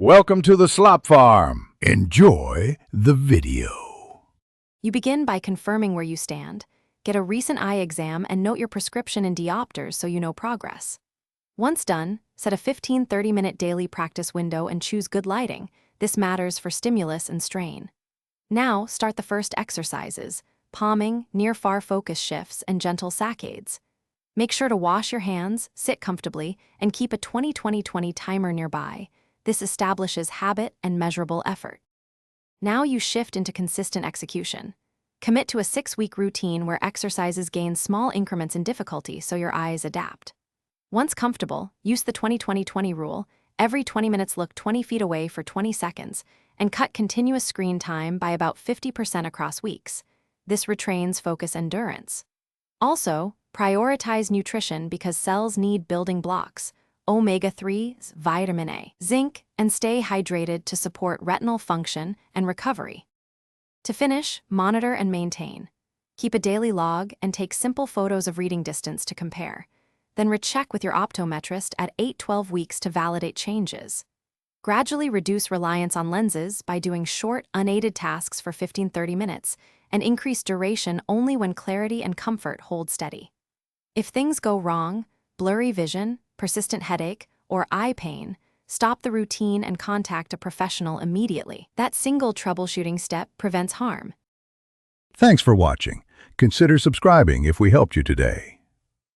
Welcome to the Slop Farm. Enjoy the video. You begin by confirming where you stand, get a recent eye exam, and note your prescription in diopters so you know progress. Once done, set a 15-30-minute daily practice window and choose good lighting. This matters for stimulus and strain. Now, start the first exercises: palming, near-far focus shifts, and gentle saccades. Make sure to wash your hands, sit comfortably, and keep a 20-20-20 timer nearby. This establishes habit and measurable effort. Now you shift into consistent execution. Commit to a 6-week routine where exercises gain small increments in difficulty so your eyes adapt. Once comfortable, use the 20-20-20 rule. Every 20 minutes look 20 feet away for 20 seconds and cut continuous screen time by about 50% across weeks. This retrains focus and endurance. Also, prioritize nutrition because cells need building blocks: omega-3s, vitamin A, zinc, and stay hydrated to support retinal function and recovery. To finish, monitor and maintain. Keep a daily log and take simple photos of reading distance to compare. Then recheck with your optometrist at 8-12 weeks to validate changes. Gradually reduce reliance on lenses by doing short, unaided tasks for 15-30 minutes, and increase duration only when clarity and comfort hold steady. If things go wrong, blurry vision, persistent headache, or eye pain, stop the routine and contact a professional immediately. That single troubleshooting step prevents harm. Thanks for watching. Consider subscribing if we helped you today.